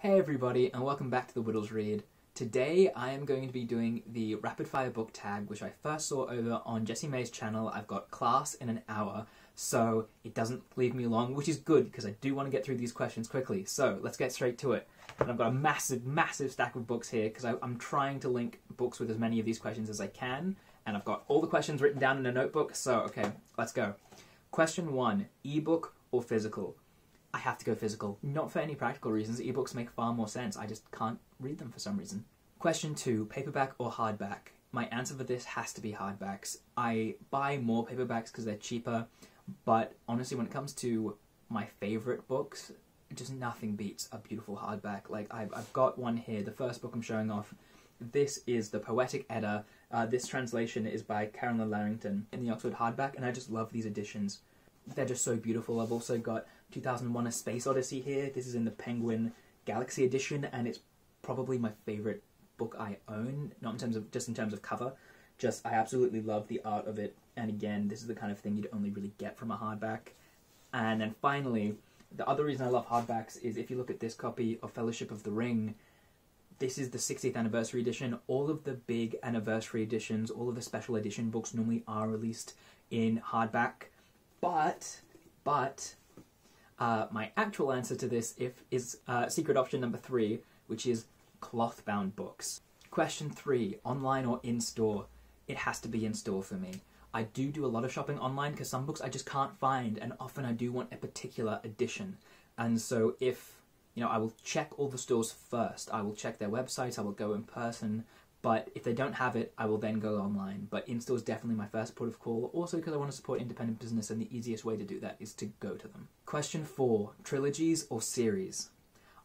Hey everybody, and welcome back to the Whittle's Read. Today I am going to be doing the rapid fire book tag, which I first saw over on Jessie May's channel. I've got class in an hour, so it doesn't leave me long, which is good because I do want to get through these questions quickly. So let's get straight to it. And I've got a massive stack of books here because I'm trying to link books with as many of these questions as I can, and I've got all the questions written down in a notebook, so okay, let's go. Question 1, ebook or physical? I have to go physical. Not for any practical reasons. Ebooks make far more sense. I just can't read them for some reason. Question 2, paperback or hardback? My answer for this has to be hardbacks. I buy more paperbacks because they're cheaper, but honestly when it comes to my favourite books, just nothing beats a beautiful hardback. Like I've got one here, the first book I'm showing off. This is the Poetic Edda. This translation is by Carolyne Larrington in the Oxford hardback, and I just love these editions. They're just so beautiful. I've also got 2001: A Space Odyssey here. This is in the Penguin Galaxy edition, and it's probably my favourite book I own, not in terms of, just in terms of cover. Just, I absolutely love the art of it, and again, this is the kind of thing you'd only really get from a hardback. And then finally, the other reason I love hardbacks is if you look at this copy of Fellowship of the Ring, this is the 60th anniversary edition. All of the big anniversary editions, all of the special edition books normally are released in hardback. But my actual answer to this is secret option number 3, which is cloth-bound books. Question 3, online or in-store? It has to be in-store for me. I do a lot of shopping online because some books I just can't find, and often I do want a particular edition. And so if, I will check all the stores first. I will check their websites, I will go in person, but if they don't have it, I will then go online. But in-store is definitely my first port of call, also because I want to support independent business, and the easiest way to do that is to go to them. Question 4, trilogies or series?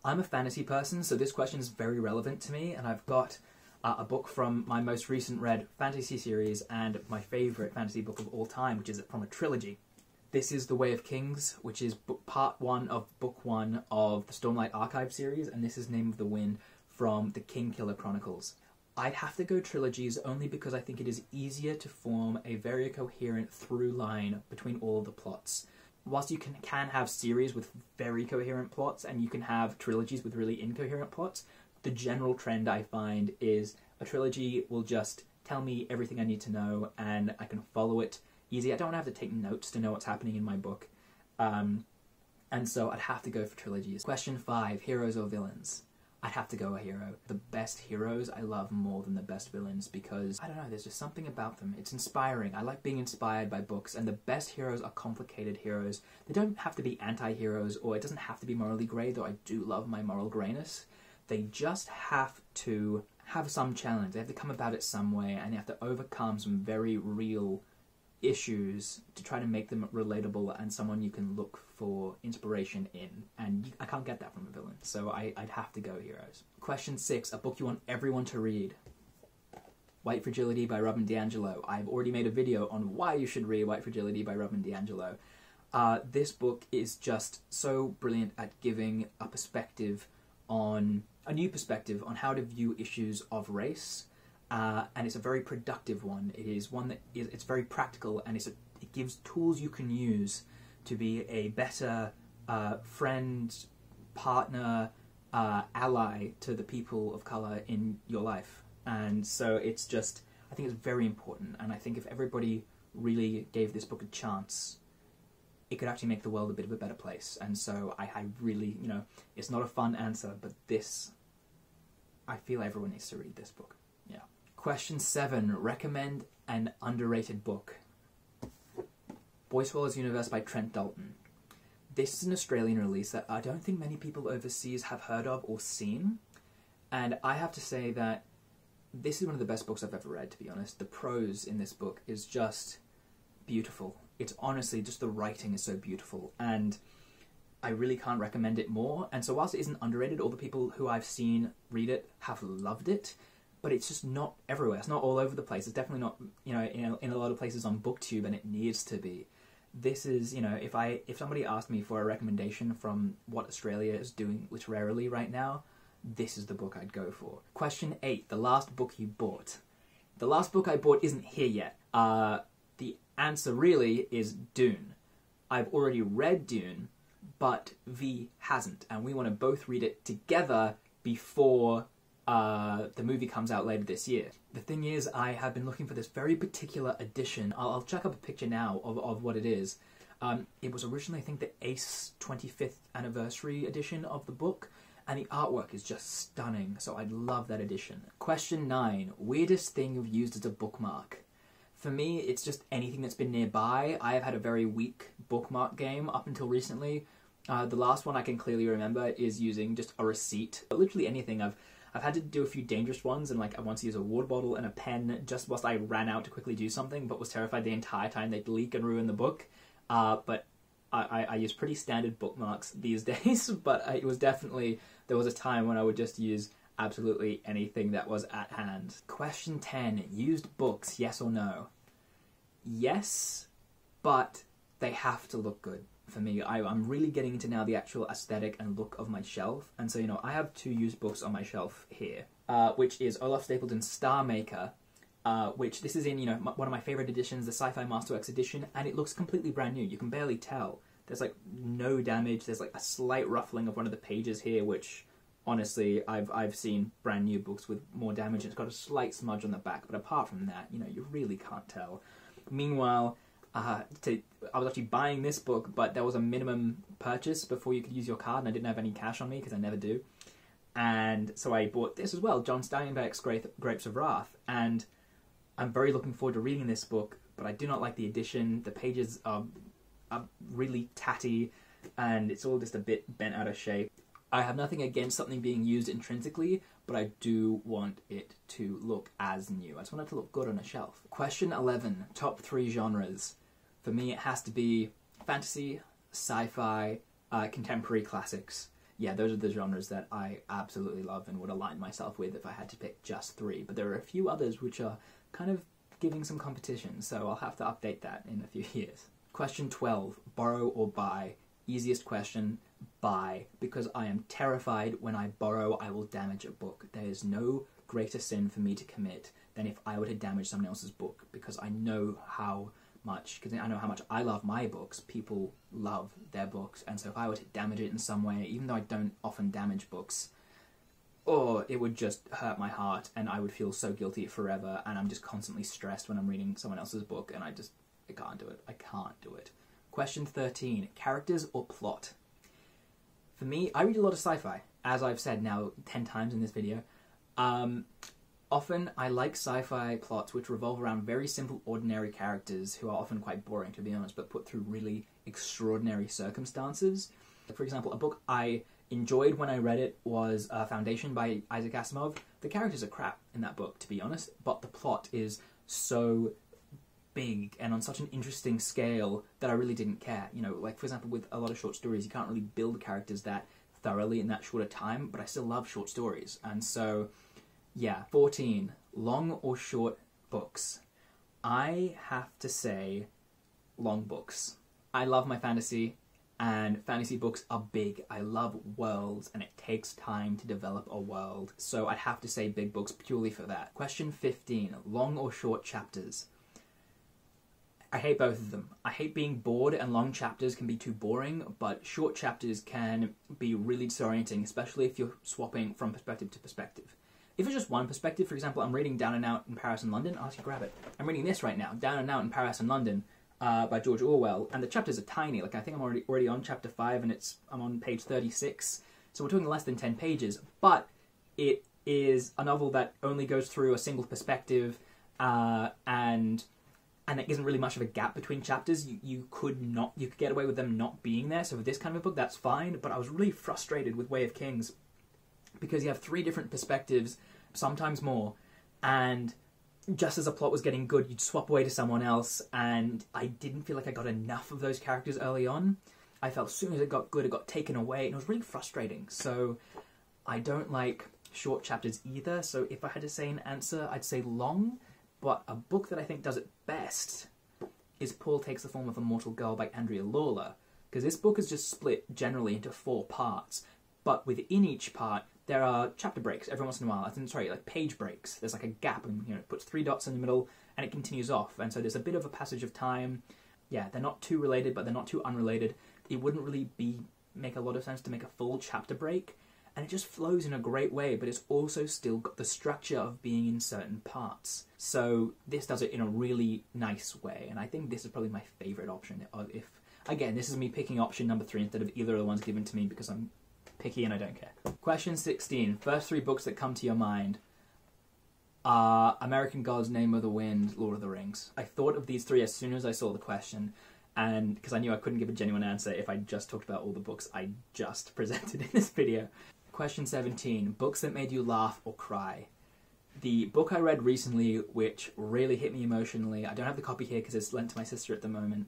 I'm a fantasy person, so this question is very relevant to me, and I've got a book from my most recent read fantasy series and my favourite fantasy book of all time, which is from a trilogy. This is The Way of Kings, which is part 1 of book 1 of the Stormlight Archive series, and this is Name of the Wind from the Kingkiller Chronicles. I'd have to go trilogies only because I think it is easier to form a very coherent through line between all the plots. Whilst you can have series with very coherent plots, and you can have trilogies with really incoherent plots, the general trend I find is a trilogy will just tell me everything I need to know, and I can follow it easy. I don't have to take notes to know what's happening in my book. And so I'd have to go for trilogies. Question 5, heroes or villains? I'd have to go a hero. The best heroes I love more than the best villains because, I don't know, there's just something about them. It's inspiring. I like being inspired by books, and the best heroes are complicated heroes. They don't have to be anti-heroes, or it doesn't have to be morally grey, though I do love my moral greyness. They just have to have some challenge. They have to come about it some way, and they have to overcome some very real issues to try to make them relatable and someone you can look for inspiration in, and I can't get that from a villain, so I'd have to go heroes. Question 6, a book you want everyone to read. White Fragility by DiAngelo. I've already made a video on why you should read White Fragility by DiAngelo. This book is just so brilliant at giving a new perspective on how to view issues of race. And it's a very productive one. It is one that it's very practical, and it gives tools you can use to be a better friend, partner, ally to the people of colour in your life. And so it's just, I think it's very important, and I think if everybody really gave this book a chance, it could actually make the world a bit of a better place. And so I really, it's not a fun answer, but this, I feel everyone needs to read this book. Yeah. Question 7, recommend an underrated book. Boy Swallows Universe by Trent Dalton. This is an Australian release that I don't think many people overseas have heard of or seen, and I have to say that this is one of the best books I've ever read, to be honest. The prose in this book is just beautiful. It's honestly, just the writing is so beautiful, and I really can't recommend it more. And so whilst it isn't underrated, all the people who I've seen read it have loved it, but it's just not everywhere. It's not all over the place. It's definitely not, in a lot of places on BookTube, and it needs to be. This is, if somebody asked me for a recommendation from what Australia is doing literarily right now, this is the book I'd go for. Question 8, the last book you bought. The last book I bought isn't here yet. The answer really is Dune. I've already read Dune, but V hasn't, and we want to both read it together before the movie comes out later this year. The thing is, I have been looking for this very particular edition. I'll chuck up a picture now of what it is. It was originally, I think, the Ace 25th anniversary edition of the book, and the artwork is just stunning, so I'd love that edition. Question 9. Weirdest thing you've used as a bookmark? For me, it's just anything that's been nearby. I have had a very weak bookmark game up until recently. The last one I can clearly remember is using just a receipt. But literally anything. I've had to do a few dangerous ones, and like I once used a water bottle and a pen just whilst I ran out to quickly do something, but was terrified the entire time they'd leak and ruin the book. But I use pretty standard bookmarks these days, but it was definitely, there was a time when I would just use absolutely anything that was at hand. Question 10. Used books, yes or no? Yes, but they have to look good. For me, I'm really getting into now the actual aesthetic and look of my shelf. And so, I have 2 used books on my shelf here, which is Olaf Stapledon's Star Maker, which this is in, one of my favourite editions, the Sci-Fi Masterworks edition, and it looks completely brand new. You can barely tell. There's, like, no damage. There's, like, a slight ruffling of one of the pages here, which, honestly, I've seen brand new books with more damage. It's got a slight smudge on the back, but apart from that, you really can't tell. Meanwhile, I was actually buying this book, but there was a minimum purchase before you could use your card, and I didn't have any cash on me, because I never do. And so I bought this as well, John Steinbeck's Grapes of Wrath, and I'm very looking forward to reading this book, but I do not like the edition. The pages are really tatty, and it's all just a bit bent out of shape. I have nothing against something being used intrinsically, but I do want it to look as new. I just want it to look good on a shelf. Question 11. Top 3 genres. For me, it has to be fantasy, sci-fi, contemporary classics. Yeah, those are the genres that I absolutely love and would align myself with if I had to pick just 3. But there are a few others which are kind of giving some competition, so I'll have to update that in a few years. Question 12. Borrow or buy? Easiest question, buy, because I am terrified when I borrow I will damage a book. There is no greater sin for me to commit than if I were to damage someone else's book, because I know how much I love my books, people love their books, and so if I were to damage it in some way, even though I don't often damage books, it would just hurt my heart, and I would feel so guilty forever, and I'm just constantly stressed when I'm reading someone else's book, and I can't do it. I can't do it. Question 13. Characters or plot? For me, I read a lot of sci-fi, as I've said now 10 times in this video. Often, I like sci-fi plots which revolve around very simple, ordinary characters who are often quite boring, to be honest, but put through really extraordinary circumstances. For example, a book I enjoyed when I read it was Foundation by Isaac Asimov. The characters are crap in that book, to be honest, but the plot is so big and on such an interesting scale that I really didn't care. Like, for example, with a lot of short stories, you can't really build characters that thoroughly in that short a time, but I still love short stories. And so, yeah. 14. Long or short books? I have to say long books. I love my fantasy, and fantasy books are big. I love worlds, and it takes time to develop a world. So I'd have to say big books purely for that. Question 15. Long or short chapters? I hate both of them. I hate being bored, and long chapters can be too boring, but short chapters can be really disorienting, especially if you're swapping from perspective to perspective. If it's just one perspective, for example, I'm reading Down and Out in Paris and London, I'll actually grab it. I'm reading this right now, Down and Out in Paris and London, by George Orwell, and the chapters are tiny. Like, I think I'm already on chapter 5, and I'm on page 36, so we're talking less than 10 pages, but it is a novel that only goes through a single perspective, and there isn't really much of a gap between chapters. You could get away with them not being there, so for this kind of a book, that's fine, but I was really frustrated with Way of Kings, because you have 3 different perspectives, sometimes more, and just as a plot was getting good, you'd swap away to someone else, and I didn't feel like I got enough of those characters early on. I felt as soon as it got good, it got taken away, and it was really frustrating. So I don't like short chapters either, so if I had to say an answer, I'd say long, but a book that I think does it best is Paul Takes the Form of a Mortal Girl by Andrea Lawlor, because this book is just split generally into 4 parts, but within each part, there are chapter breaks every once in a while. Like page breaks. There's like a gap, and it puts 3 dots in the middle, and it continues off. And so there's a bit of a passage of time. Yeah, they're not too related, but they're not too unrelated. It wouldn't really be make a lot of sense to make a full chapter break, and it just flows in a great way, but it's also still got the structure of being in certain parts. So this does it in a really nice way, and I think this is probably my favourite option. If again, this is me picking option number 3 instead of either of the ones given to me because I'm picky and I don't care. Question 16. First 3 books that come to your mind are American Gods, Name of the Wind, Lord of the Rings. I thought of these 3 as soon as I saw the question, and because I knew I couldn't give a genuine answer if I just talked about all the books I just presented in this video. Question 17. Books that made you laugh or cry. The book I read recently, which really hit me emotionally, I don't have the copy here because it's lent to my sister at the moment,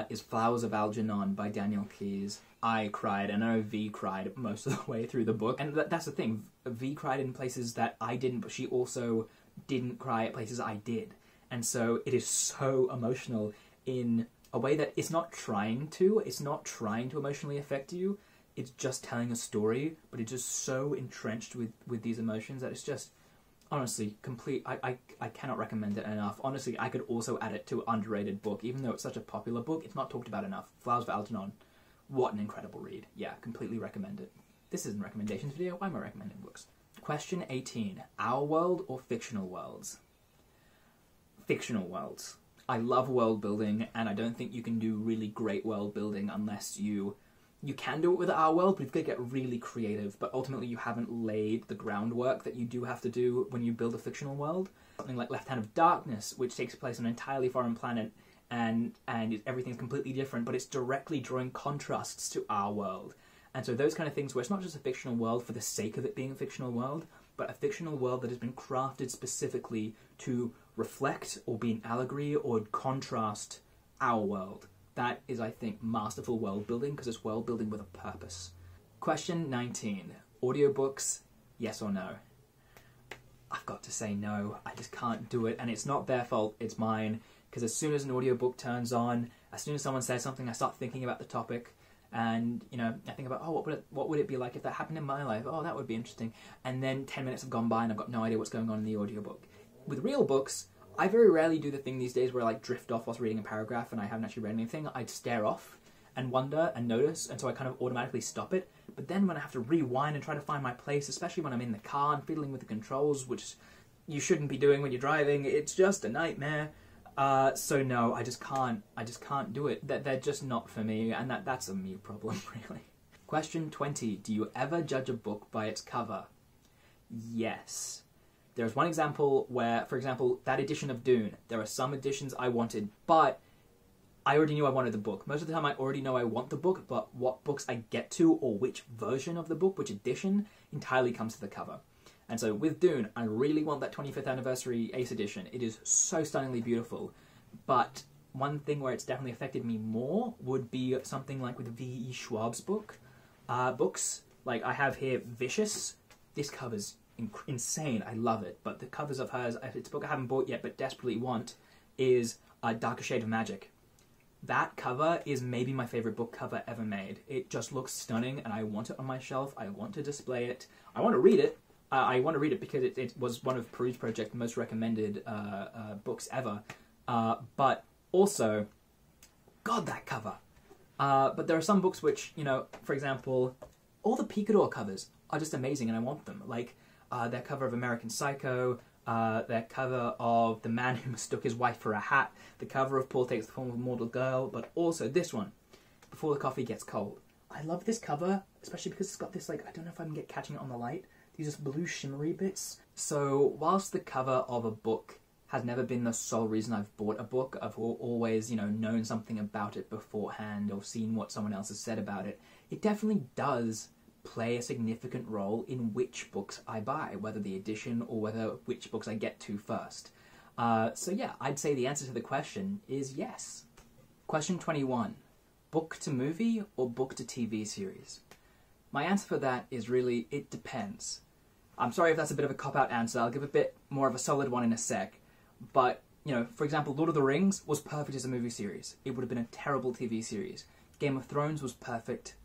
is Flowers of Algernon by Daniel Keyes. I cried, and I know V cried most of the way through the book. And that's the thing, V cried in places that I didn't, but she also didn't cry at places I did. And so it is so emotional in a way that it's not trying to emotionally affect you. It's just telling a story, but it's just so entrenched with these emotions that it's just, honestly, complete. I cannot recommend it enough. Honestly, I could also add it to underrated book. Even though it's such a popular book, it's not talked about enough. Flowers of Algernon. What an incredible read. Yeah, completely recommend it. This isn't a recommendations video. Why am I recommending books? Question 18. Our world or fictional worlds? Fictional worlds. I love world building, and I don't think you can do really great world building unless you can do it with our world, but you've got to get really creative. But ultimately, you haven't laid the groundwork that you do have to do when you build a fictional world. Something like Left Hand of Darkness, which takes place on an entirely foreign planet, and everything's completely different, but it's directly drawing contrasts to our world. And so those kind of things where it's not just a fictional world for the sake of it being a fictional world, but a fictional world that has been crafted specifically to reflect or be an allegory or contrast our world. That is, I think, masterful world building, because it's world building with a purpose. Question 19. Audiobooks, yes or no? I've got to say no. I just can't do it, and it's not their fault, it's mine. Because as soon as an audiobook turns on, as soon as someone says something, I start thinking about the topic, and I think about, oh, what would it be like if that happened in my life? Oh, that would be interesting. And then 10 minutes have gone by and I've got no idea what's going on in the audiobook. With real books, I very rarely do the thing these days where I drift off whilst reading a paragraph and I haven't actually read anything. I'd stare off and wonder and notice, and so I kind of automatically stop it. But then when I have to rewind and try to find my place, especially when I'm in the car and fiddling with the controls, which you shouldn't be doing when you're driving, it's just a nightmare. So no, I just can't do it. They're just not for me, and that's a me problem, really. Question 20. Do you ever judge a book by its cover? Yes. There's one example where, for example, that edition of Dune, there are some editions I wanted, but I already knew I wanted the book. Most of the time I already know I want the book, but what books I get to, or which version of the book, which edition, entirely comes to the cover. And so with Dune, I really want that 25th anniversary Ace edition. It is so stunningly beautiful. But one thing where it's definitely affected me more would be something like with V.E. Schwab's books. Like I have here Vicious. This cover's insane. I love it. But the covers of hers, it's a book I haven't bought yet but desperately want, is Darker Shade of Magic. That cover is maybe my favourite book cover ever made. It just looks stunning and I want it on my shelf. I want to display it. I want to read it. I want to read it because it was one of Peruse Project's most recommended books ever. But also, God, that cover. But there are some books which, for example, all the Picador covers are just amazing and I want them. Like their cover of American Psycho, their cover of The Man Who Mistook His Wife for a Hat, the cover of Paul Takes the Form of a Mortal Girl, but also this one, Before the Coffee Gets Cold. I love this cover, especially because it's got this, I don't know if I'm catching it on the light, these just blue shimmery bits. So whilst the cover of a book has never been the sole reason I've bought a book, I've always, known something about it beforehand or seen what someone else has said about it, it definitely does play a significant role in which books I buy, whether the edition or which books I get to first. So yeah, I'd say the answer to the question is yes. Question 21. Book to movie or book to TV series? My answer for that is really, it depends. I'm sorry if that's a bit of a cop-out answer. I'll give a bit more of a solid one in a sec. But, for example, Lord of the Rings was perfect as a movie series. It would have been a terrible TV series. Game of Thrones was perfect.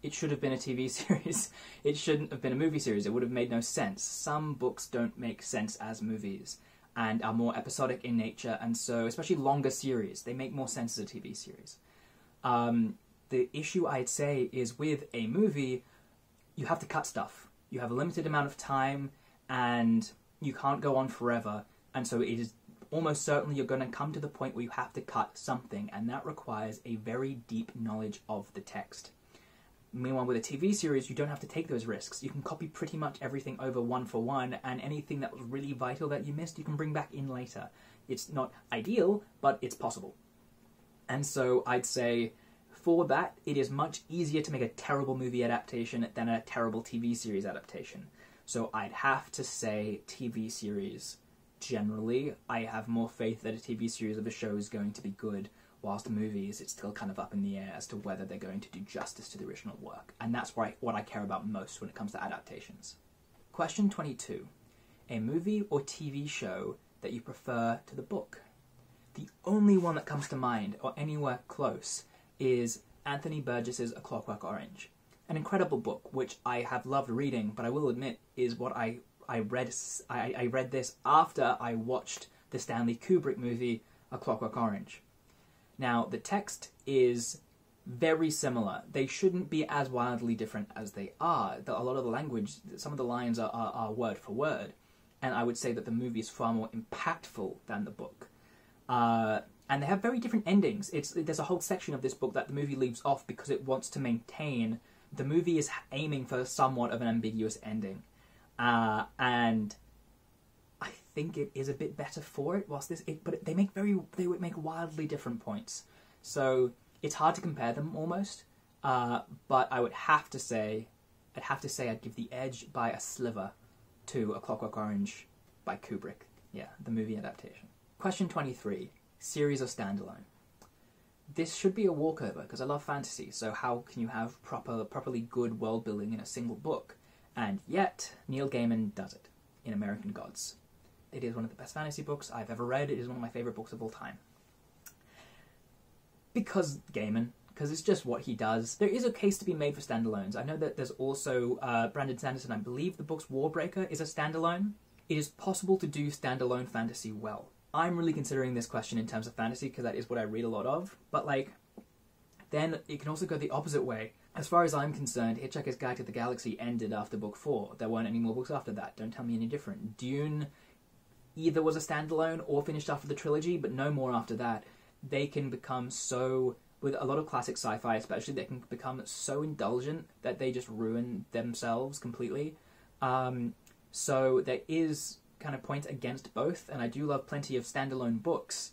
It should have been a TV series. It shouldn't have been a movie series. It would have made no sense. Some books don't make sense as movies and are more episodic in nature, and so, especially longer series, they make more sense as a TV series. The issue I'd say is with a movie, you have to cut stuff. You have a limited amount of time and you can't go on forever. And so it is almost certainly you're going to come to the point where you have to cut something, and that requires a very deep knowledge of the text. Meanwhile, with a TV series, you don't have to take those risks. You can copy pretty much everything over one for one, and anything that was really vital that you missed, you can bring back in later. It's not ideal, but it's possible. And so I'd say for that, it is much easier to make a terrible movie adaptation than a terrible TV series adaptation. So I'd have to say TV series. Generally, I have more faith that a TV series of a show is going to be good, whilst movies, it's still kind of up in the air as to whether they're going to do justice to the original work. And that's what I care about most when it comes to adaptations. Question 22. A movie or TV show that you prefer to the book? The only one that comes to mind, or anywhere close, is Anthony Burgess's A Clockwork Orange. An incredible book, which I have loved reading, but I will admit is what I read this after I watched the Stanley Kubrick movie, A Clockwork Orange. Now, the text is very similar. They shouldn't be as wildly different as they are. A lot of the language, some of the lines are word for word, and I would say that the movie is far more impactful than the book. And they have very different endings. There's a whole section of this book that the movie leaves off because it wants to maintain... The movie is aiming for somewhat of an ambiguous ending. And I think it is a bit better for it. But they would make wildly different points. So it's hard to compare them almost. But I would have to say, I'd give the edge by a sliver to A Clockwork Orange by Kubrick. Yeah, the movie adaptation. Question 23: series or standalone? This should be a walkover because I love fantasy. So how can you have properly good world building in a single book? And yet, Neil Gaiman does it in American Gods. It is one of the best fantasy books I've ever read. It is one of my favourite books of all time. Because it's just what he does. There is a case to be made for standalones. I know that there's also Brandon Sanderson, I believe the book's Warbreaker is a standalone. It is possible to do standalone fantasy well. I'm really considering this question in terms of fantasy because that is what I read a lot of. But then it can also go the opposite way. As far as I'm concerned, Hitchhiker's Guide to the Galaxy ended after book 4. There weren't any more books after that. Don't tell me any different. Dune either was a standalone or finished after the trilogy, but no more after that. They can become so... With a lot of classic sci-fi especially, they can become so indulgent that they just ruin themselves completely. So there is kind of points against both, and I do love plenty of standalone books.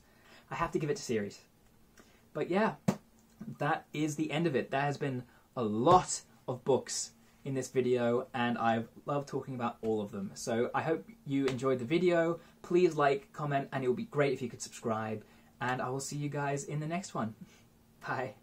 I have to give it to series. But yeah, that is the end of it. There has been a lot of books in this video, and I've loved talking about all of them. So I hope you enjoyed the video. Please like, comment, and it would be great if you could subscribe. And I will see you guys in the next one. Bye.